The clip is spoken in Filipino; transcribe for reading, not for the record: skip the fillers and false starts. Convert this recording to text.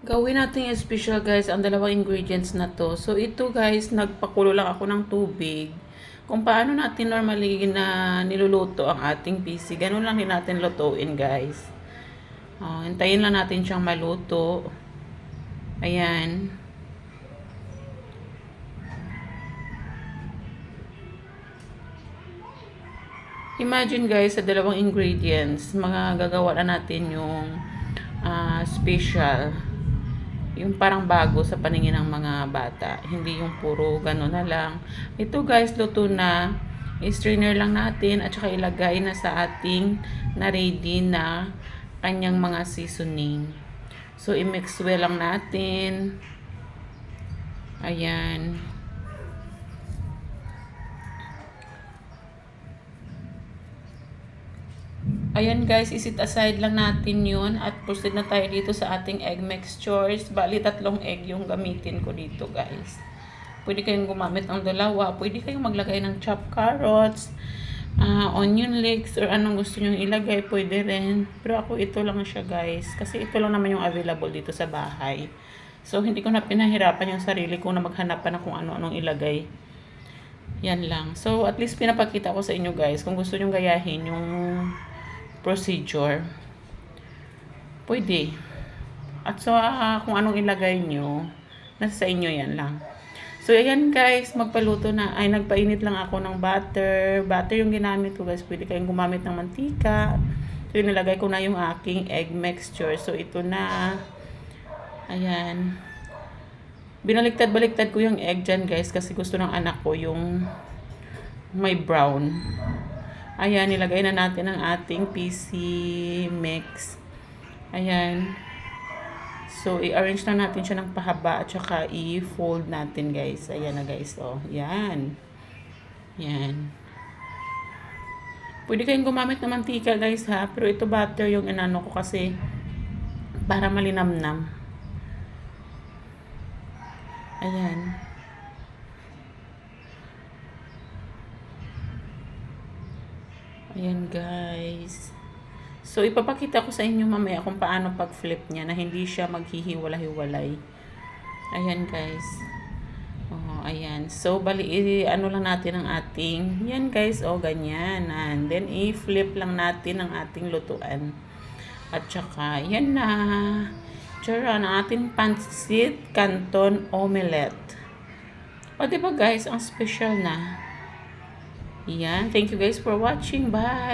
Gawin natin special guys ang dalawang ingredients na to. So ito guys, nagpakulo lang ako ng tubig. Kung paano natin normally na niluluto ang ating PC, ganun lang din natin lutuin guys. Hintayin lang natin siyang maluto. Ayan. Imagine guys, sa dalawang ingredients, gagawa na natin yung special. Yung parang bago sa paningin ng mga bata. Hindi yung puro gano'n na lang. Ito guys, luto na. I-strainer lang natin at saka ilagay na sa ating na ready na kanyang mga seasoning. So, i-mix well lang natin. Ayan. Ayan guys, isit aside lang natin yun at proceed na tayo dito sa ating egg mixtures. Bali, 3 egg yung gamitin ko dito guys. Pwede kayong gumamit ng dalawa. Pwede kayong maglagay ng chopped carrots, onion leeks, or anong gusto nyo ilagay. Pwede rin. Pero ako ito lang siya guys. Kasi ito lang naman yung available dito sa bahay. So, hindi ko na pinahirapan yung sarili ko na maghanap pa na kung ano-anong ilagay. Yan lang. So, at least pinapakita ko sa inyo guys. Kung gusto nyo gayahin yung procedure, pwede. At so, kung anong ilagay nyo, nasa sa inyo yan lang. So, ayan guys, magpaluto na. Ay, nagpainit lang ako ng butter. Butter yung ginamit ko guys. Pwede kayong gumamit ng mantika. So, nilagay ko na yung aking egg mixture. So, ito na. Ayan. Binaliktad-baliktad ko yung egg dyan guys. Kasi gusto ng anak ko yung may brown. Ayan, nilagay na natin ang ating PC mix. Ayan. So, i-arrange na natin siya ng pahaba at saka i-fold natin guys. Ayan na guys. Oh, yan. Yan. Pwede kayong gumamit ng mantika guys ha. Pero ito butter yung inano ko kasi para malinamnam. Ayan. Ayan guys. So, ipapakita ko sa inyo mamaya kung paano pag-flip niya na hindi siya maghihiwala-hiwalay. Ayan guys. Oh, ayan. So, bali, ano lang natin ang ating, yan guys, oh, ganyan. And then, i-flip lang natin ang ating lutuan. At saka, yan na. Tara, ang ating pancit canton omelette. O, diba guys, ang special na. Yan. Thank you guys for watching. Bye!